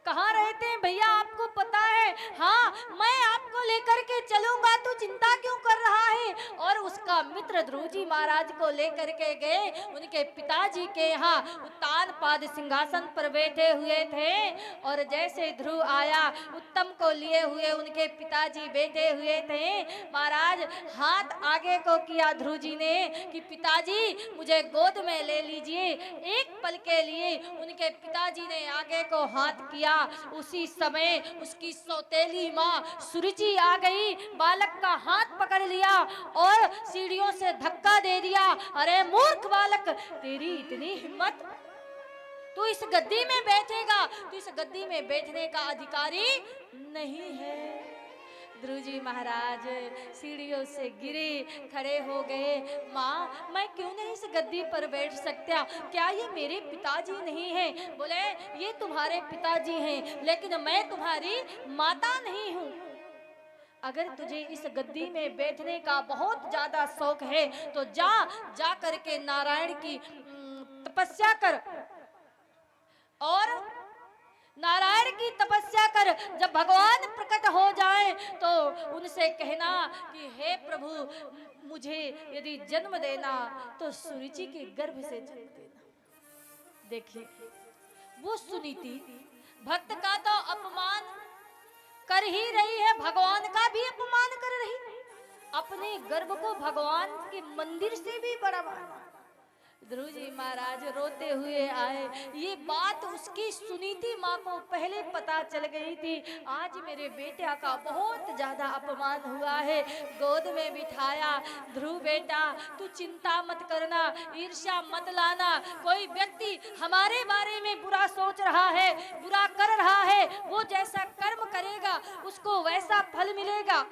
कहाँ रहते हैं भैया, आपको पता है? हाँ, मैं आपको लेकर के चलूंगा, तू चिंता क्यों कर रहा है? और उसका मित्र ध्रुव जी महाराज को लेकर के गए उनके पिताजी के यहाँ। उत्तान पाद सिंहासन पर बैठे हुए थे और जैसे ध्रुव आया, उत्तम को लिए हुए उनके पिताजी बैठे हुए थे। महाराज हाथ आगे को किया ध्रुव जी ने कि पिताजी मुझे गोद में ले लीजिए। एक पल के लिए उनके पिताजी ने आगे को हाथ किया। उसी समय उसकी सौतेली माँ सुरुचि आ गई, बालक का हाथ पकड़ लिया और सीढ़ियों से धक्का दे दिया। अरे मूर्ख बालक, तेरी इतनी हिम्मत, तू इस गद्दी में बैठेगा, तू इस गद्दी में बैठने का अधिकारी नहीं है। ध्रुव जी महाराज सीढ़ियों से गिरे, खड़े हो गए। माँ, मैं क्यों नहीं इस गद्दी पर बैठ सकता? क्या ये मेरे पिताजी नहीं हैं? बोले ये तुम्हारे पिताजी हैं, लेकिन मैं तुम्हारी माता नहीं हूँ। अगर तुझे इस गद्दी में बैठने का बहुत ज्यादा शौक है तो जा करके नारायण की तपस्या कर और नारायण की तपस्या कर। जब भगवान प्रकट हो जाए तो उनसे कहना कि हे प्रभु, मुझे यदि जन्म देना तो सुरुचि के गर्भ से जन्म देना। देखिए वो सुनीति भक्त का तो अपमान कर ही रही है, भगवान का भी अपमान कर रही, अपने गर्भ को भगवान के मंदिर से भी बड़ा माना। ध्रुव जी महाराज रोते हुए आए। ये बात उसकी सुनीति माँ को पहले पता चल गई थी। आज मेरे बेटा का बहुत ज्यादा अपमान हुआ है। गोद में बिठाया, ध्रुव बेटा तू चिंता मत करना, ईर्ष्या मत लाना। कोई व्यक्ति हमारे बारे में बुरा सोच रहा है, बुरा कर रहा है, वो जैसा कर्म करेगा उसको वैसा फल मिलेगा।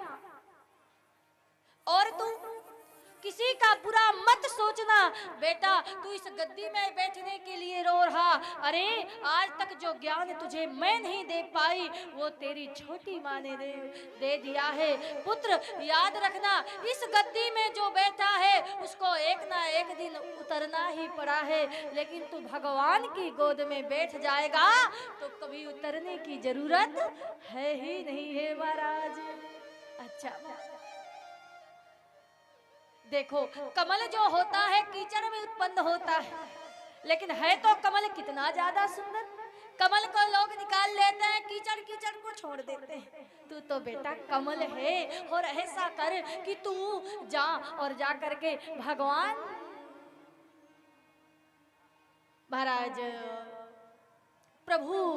और तू किसी का बुरा मत सोचना। बेटा तू इस गद्दी में बैठने के लिए रो रहा, अरे आज तक जो ज्ञान तुझे मैं नहीं दे पाई वो तेरी छोटी माँ ने दे दिया है। पुत्र याद रखना, इस गद्दी में जो बैठा है उसको एक ना एक दिन उतरना ही पड़ा है, लेकिन तू भगवान की गोद में बैठ जाएगा तो कभी उतरने की जरूरत है ही नहीं है महाराज। अच्छा देखो, कमल जो होता है कीचड़ में उत्पन्न होता है, लेकिन है तो कमल कितना ज्यादा सुंदर। कमल को लोग निकाल लेते हैं, कीचड़ कीचड़ को छोड़ देते हैं। तू तो बेटा कमल है। और ऐसा कर कि तू जा और जा करके भगवान महाराज प्रभु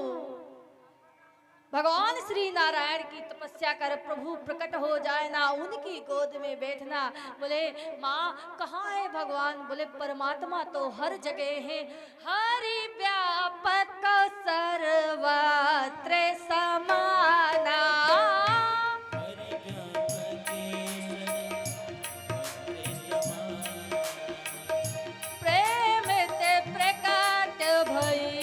भगवान श्री नारायण की तपस्या कर, प्रभु प्रकट हो जाए ना, उनकी गोद में बैठना। बोले माँ कहाँ है भगवान? बोले परमात्मा तो हर जगह है, हरि व्यापक सर्वत्र समाना। प्रेम ते प्रकट भई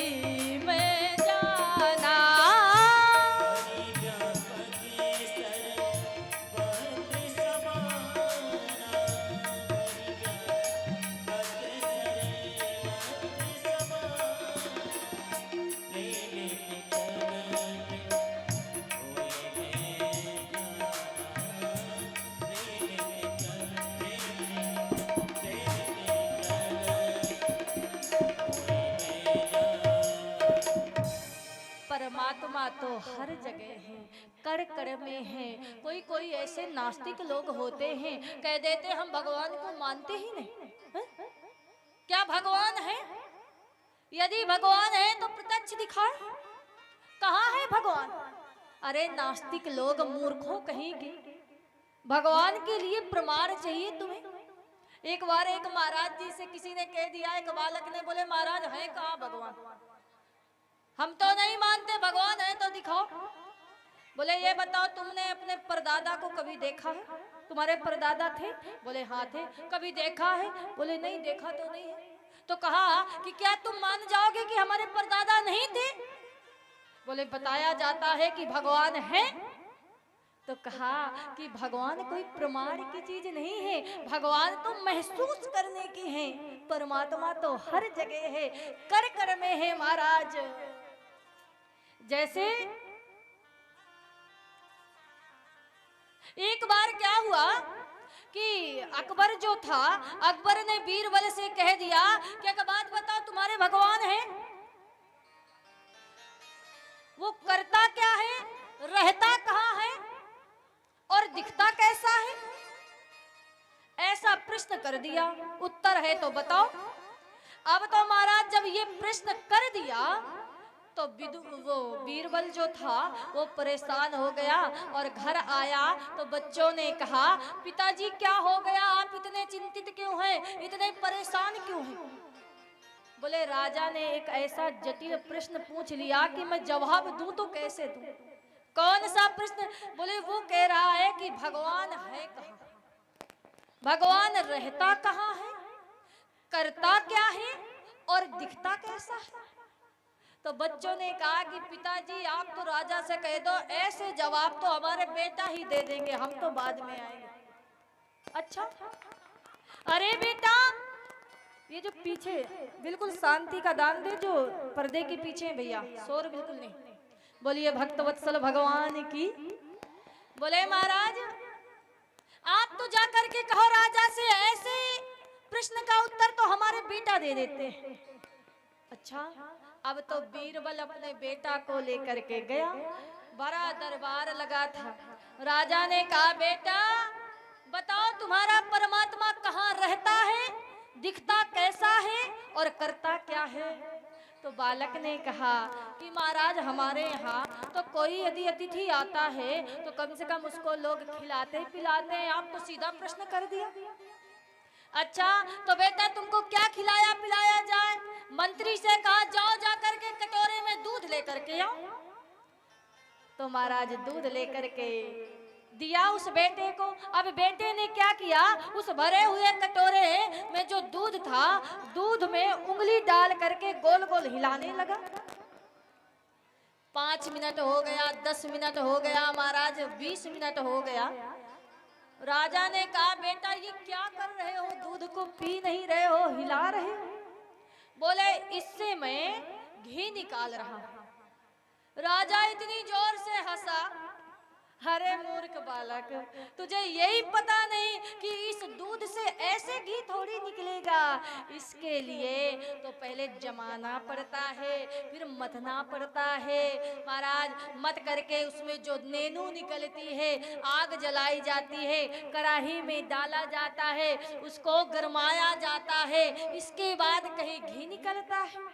परमात्मा तो हर जगह है, कण कण में है। कोई कोई ऐसे नास्तिक लोग होते हैं, कह देते हम भगवान को मानते ही नहीं। है? क्या भगवान है? यदि भगवान है तो प्रत्यक्ष दिखाए, कहाँ है भगवान? अरे नास्तिक लोग, मूर्खों कहेंगे, भगवान के लिए प्रमाण चाहिए तुम्हें। एक बार एक महाराज जी से किसी ने कह दिया, एक बालक ने, बोले महाराज है कहाँ भगवान? हम तो नहीं मानते, भगवान है तो दिखाओ। बोले ये बताओ तुमने अपने परदादा को कभी देखा है? तुम्हारे परदादा थे? बोले हाँ थे। कभी देखा है? बोले नहीं, देखा तो नहीं है। तो कहा कि क्या तुम मान जाओगे कि हमारे परदादा नहीं थे? बोले बताया जाता है कि भगवान है। तो कहा कि भगवान कोई प्रमाण की चीज नहीं है, भगवान तो महसूस करने की है। परमात्मा तो हर जगह है, कण कण में है महाराज। जैसे एक बार क्या हुआ कि अकबर जो था, अकबर ने बीरबल से कह दिया कि एक बात बताओ, तुम्हारे भगवान हैं, वो करता क्या है, रहता कहाँ है और दिखता कैसा है? ऐसा प्रश्न कर दिया। उत्तर है तो बताओ। अब तो महाराज जब ये प्रश्न कर दिया तो वो बीरबल जो था वो परेशान हो गया और घर आया तो बच्चों ने कहा, पिताजी क्या हो गया, आप इतने चिंतित क्यों हैं, इतने परेशान क्यों हैं? बोले राजा ने एक ऐसा जटिल प्रश्न पूछ लिया कि मैं जवाब दूं तो कैसे दूं। कौन सा प्रश्न? बोले वो कह रहा है कि भगवान है कहाँ, भगवान रहता कहाँ है, करता क्या है और दिखता कैसा है? तो बच्चों ने कहा कि पिताजी आप तो राजा से कह दो, ऐसे जवाब तो हमारे बेटा ही दे देंगे, हम तो बाद में आएंगे। अच्छा, अरे बेटा ये जो पीछे बिल्कुल शांति का दान दे, जो पर्दे के पीछे है भैया, शोर बिल्कुल नहीं। बोलिए भक्तवत्सल भगवान की। बोले महाराज आप तो जाकर के कहो राजा से, ऐसे प्रश्न का उत्तर तो हमारे बेटा दे देते हैं। अच्छा, अब तो बीरबल अपने बेटा को लेकर के गया, बड़ा दरबार लगा था। राजा ने कहा बेटा बताओ तुम्हारा परमात्मा कहाँ रहता है, दिखता कैसा है और करता क्या है? तो बालक ने कहा कि महाराज हमारे यहाँ तो कोई यदि अतिथि आता है तो कम से कम उसको लोग खिलाते पिलाते हैं, आप तो सीधा प्रश्न कर दिया। अच्छा तो बेटा तुमको क्या खिलाया पिलाया जाए? मंत्री से कहा जाओ जाकर के कटोरे में दूध लेकर के आओ। तो महाराज दूध लेकर के दिया उस बेटे को। अब बेटे ने क्या किया, उस भरे हुए कटोरे में जो दूध था, दूध में उंगली डाल करके गोल गोल हिलाने लगा। 5 मिनट हो गया, 10 मिनट हो गया, महाराज 20 मिनट हो गया। राजा ने कहा बेटा ये क्या कर रहे हो, दूध को पी नहीं रहे हो, हिला रहे हो? बोले इससे मैं घी निकाल रहा हूं। राजा इतनी जोर से हंसा, अरे मूर्ख बालक, तुझे यही पता नहीं कि इस दूध से ऐसे घी थोड़ी निकलेगा, इसके लिए तो पहले जमाना पड़ता है, फिर मथना पड़ता है। महाराज मत करके उसमें जो नेनू निकलती है, आग जलाई जाती है, कढ़ाई में डाला जाता है, उसको गरमाया जाता है, इसके बाद कहीं घी निकलता है।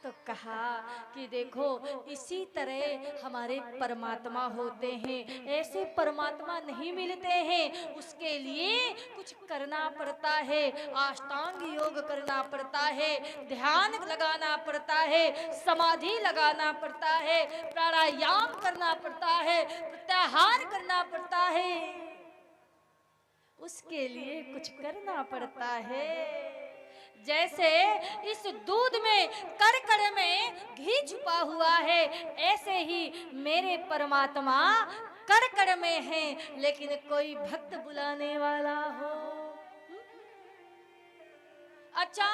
तो कहा कि देखो इसी तरह हमारे परमात्मा होते हैं, ऐसे परमात्मा नहीं मिलते हैं, उसके लिए कुछ करना पड़ता है, अष्टांग योग करना पड़ता है, ध्यान लगाना पड़ता है, समाधि लगाना पड़ता है, प्राणायाम करना पड़ता है, प्रत्याहार करना पड़ता है, उसके लिए कुछ करना पड़ता है। जैसे इस दूध में कड़ में घी छुपा हुआ है, ऐसे ही मेरे परमात्मा कड़ में है, लेकिन कोई भक्त बुलाने वाला हो। अच्छा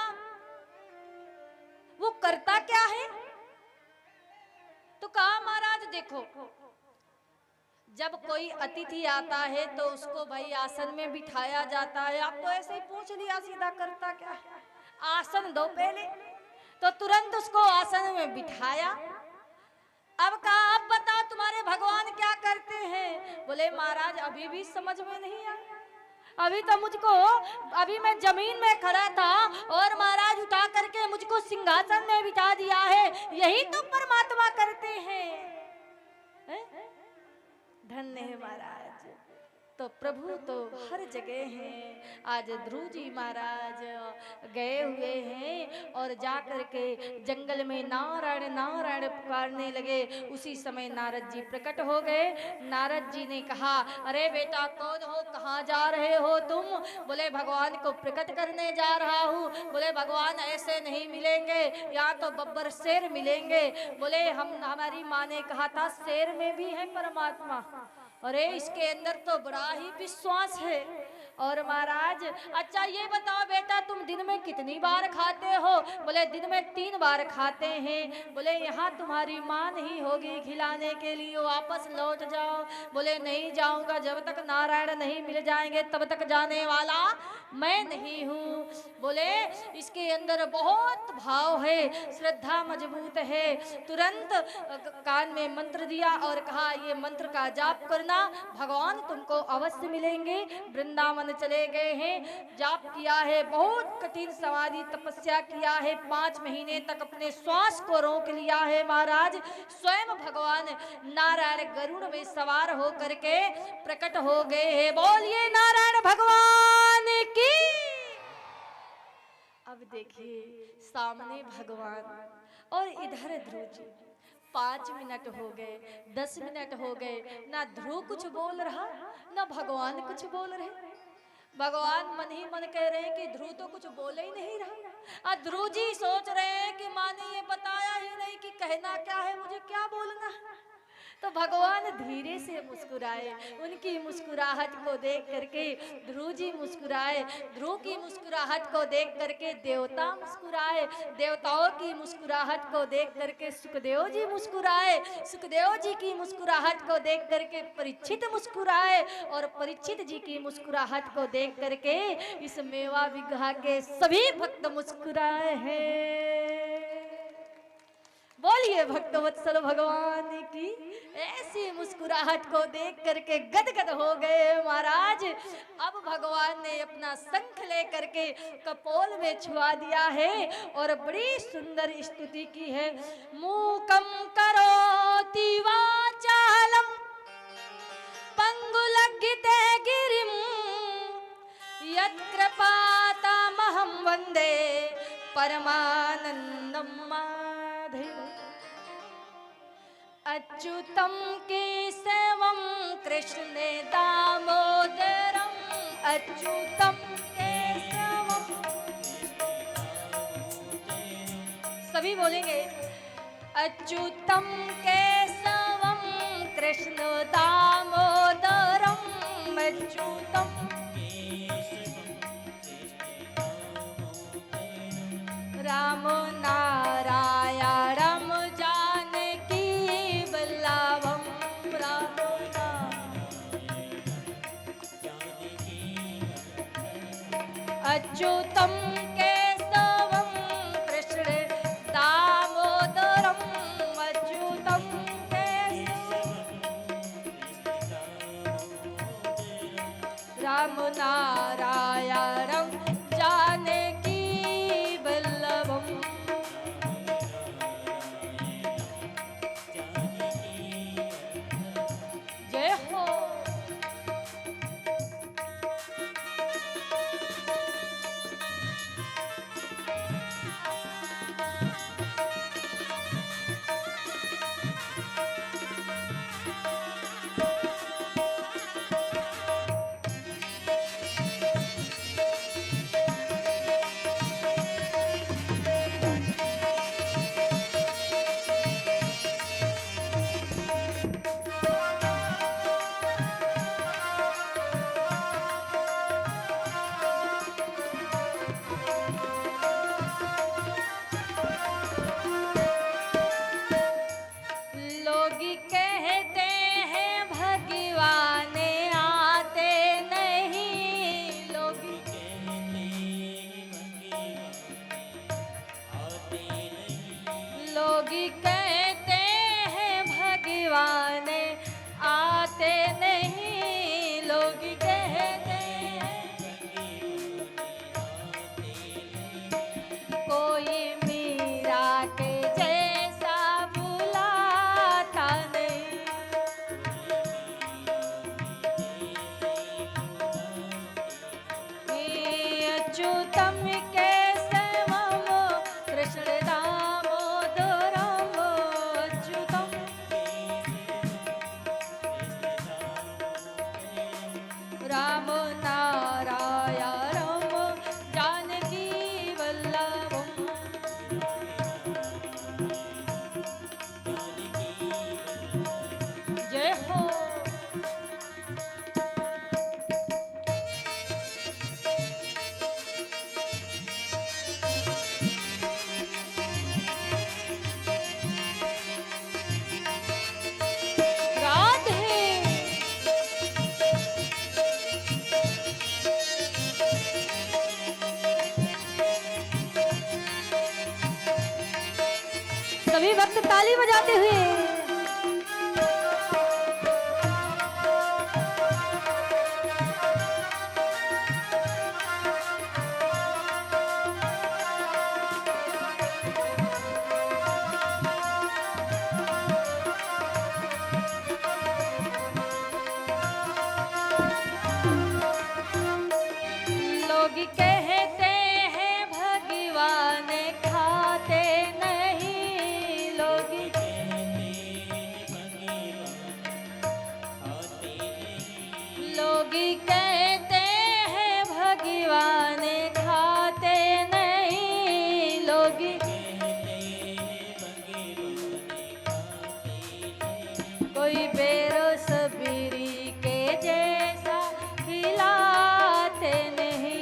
वो करता क्या है? तो कहा महाराज देखो जब कोई अतिथि आता है तो उसको भाई आसन में बिठाया जाता है। आप तो ऐसे ही पूछ लिया सीधा, करता क्या है? आसन दो पहले, तो तुरंत उसको आसन में बिठाया। अब कहा अब बताओ तुम्हारे भगवान क्या करते हैं? बोले महाराज अभी भी समझ में नहीं आया, अभी तो मुझको, अभी मैं जमीन में खड़ा था और महाराज उठा करके मुझको सिंहासन में बिठा दिया है, यही तो परमात्मा करते हैं। धन्य है महाराज। तो प्रभु तो हर जगह हैं। आज ध्रुव जी महाराज गए हुए हैं और जाकर के जंगल में नारायण नारायण पुकारने लगे। उसी समय नारद जी प्रकट हो गए। नारद जी ने कहा अरे बेटा कौन हो, कहाँ जा रहे हो तुम? बोले भगवान को प्रकट करने जा रहा हूँ। बोले भगवान ऐसे नहीं मिलेंगे, या तो बब्बर शेर मिलेंगे। बोले हमारी माँ ने कहा था शेर में भी है परमात्मा। अरे इसके अंदर तो बड़ा ही विश्वास है। और महाराज अच्छा ये बताओ बेटा तुम दिन में कितनी बार खाते हो? बोले दिन में 3 बार खाते हैं। बोले यहाँ तुम्हारी माँ नहीं होगी खिलाने के लिए, वापस लौट जाओ। बोले नहीं जाऊंगा, जब तक नारायण नहीं मिल जाएंगे तब तक जाने वाला मैं नहीं हूँ। बोले इसके अंदर बहुत भाव है, श्रद्धा मजबूत है। तुरंत कान में मंत्र दिया और कहा ये मंत्र का जाप करना, भगवान तुमको अवश्य मिलेंगे। वृंदावन चले गए हैं, जाप किया है, बहुत कठिन समाधि तपस्या किया है, 5 महीने तक अपने श्वास को रोक लिया है। महाराज स्वयं भगवान नारायण गरुड़ में सवार हो करके प्रकट हो गए हैं। बोलिए नारायण भगवान की। अब देखिए सामने भगवान और इधर ध्रुव जी। 5 मिनट हो गए, 10 मिनट हो गए, ना ध्रुव कुछ बोल रहा ना भगवान कुछ बोल रहे। भगवान मन ही मन कह रहे हैं कि ध्रुव तो कुछ बोले ही नहीं रहा। ध्रुव जी सोच रहे हैं कि माँ ने ये बताया ही नहीं कि कहना क्या है, मुझे क्या बोलना। तो भगवान धीरे से मुस्कुराए, उनकी मुस्कुराहट को देख करके ध्रुव जी मुस्कुराए। ध्रुव की मुस्कुराहट को देख करके देवता मुस्कुराए, देवताओं की मुस्कुराहट को देख करके सुखदेव जी मुस्कुराए, सुखदेव जी की मुस्कुराहट को देख करके परीक्षित मुस्कुराए, और परीक्षित जी की मुस्कुराहट को देख करके इस मेवा विग्रह के सभी भक्त मुस्कुराए हैं। बोलिए भक्तवत्सल भगवान की। ऐसी मुस्कुराहट को देख करके गदगद हो गए महाराज। अब भगवान ने अपना शंख ले करके कपोल में छुआ दिया है और बड़ी सुंदर स्तुति की है। मूकम करोति वाचालम पंगुलग्गिते गिरिम यत्कृपातमहं वन्दे परमानंदम माधव। अच्युतम केशवम कृष्णे दामोदरम, अच्युतम केशवम। सभी बोलेंगे अच्युतम केशवम कृष्ण दामोदरम, अच्युतम राम नारायणम जानकी वल्लभम, राम अच्युतम केशवम कृष्ण दामोदरम, अच्युतम राम नारायणम जानकी वल्लभम। जय हो। लोगी कहते हैं भगवान आते नहीं, लोगी कहते हैं कोई मीरा के जैसा बुलाता नहीं। अच्युतम केशवम कृष्ण दामोदरम, अच्युतम राम नारायणम जानकी वल्लभम। सभी भक्त ताली बजाते हुए लोग कहते हैं भगवान खाते नहीं, लोग लोग कहते हैं भगवान खाते नहीं, लोग कोई बेरो सबीरी के जैसा खिलाते नहीं,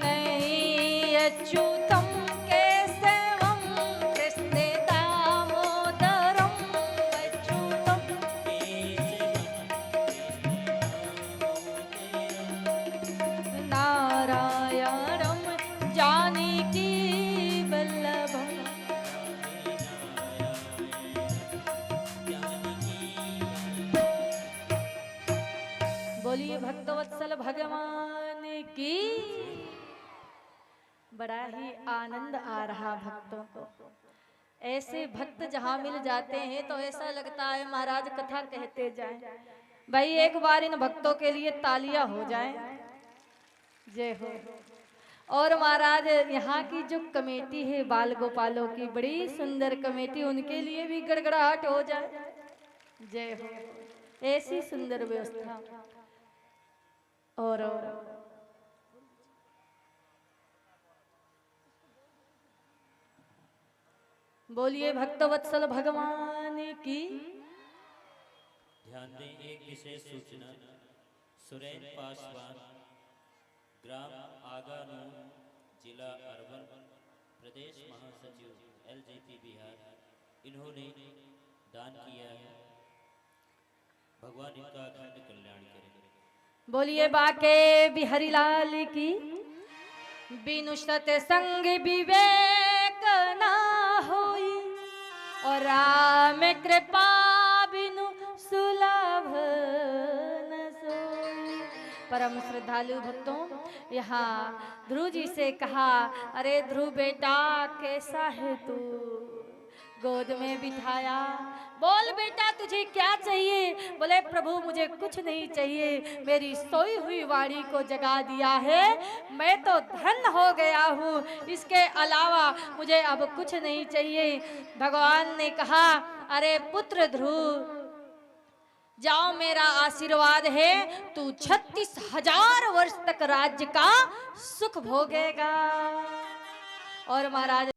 नहीं अच्युतम केशवम कृष्ण दामोदरम, अच्युतम नारायणम जानकी वल्लभम। बोलिए भक्तवत्सल भगवान की। बड़ा ही आनंद आ रहा भक्तों को। ऐसे भक्त जहाँ मिल जाते हैं तो ऐसा लगता है महाराज कथा कहते जाएं। भाई एक बार इन भक्तों के लिए तालियां हो जाएं। जय हो। और महाराज यहाँ की जो कमेटी है बाल गोपालों की, बड़ी सुंदर कमेटी, उनके लिए भी गड़गड़ाहट हो जाए। जय हो। ऐसी सुंदर व्यवस्था। और बोलिए भक्तवत्सल भगवान की। ध्यान दें एक विशेष सूचना। सुरेन पासवान, ग्राम आगानूर, जिला अरवल, प्रदेश महासचिव एलजेपी बिहार, इन्होंने दान किया है। भगवान इनका अखंड कल्याण करे। बोलिए बाके बिहारी लाल की। बिनु सत्संग विवेक ना होई, और राम कृपा बिनु सुलभ न सोई। परम श्रद्धालु भक्तों, यहाँ ध्रुव जी से कहा, अरे ध्रुव बेटा कैसा है तू? गोद में बिठाया, बोल बेटा तुझे क्या चाहिए? बोले प्रभु मुझे कुछ नहीं चाहिए, मेरी सोई हुई वाणी को जगा दिया है, मैं तो धन्य हो गया हूँ, इसके अलावा मुझे अब कुछ नहीं चाहिए। भगवान ने कहा, अरे पुत्र ध्रुव जाओ, मेरा आशीर्वाद है, तू 36,000 वर्ष तक राज्य का सुख भोगेगा। और महाराज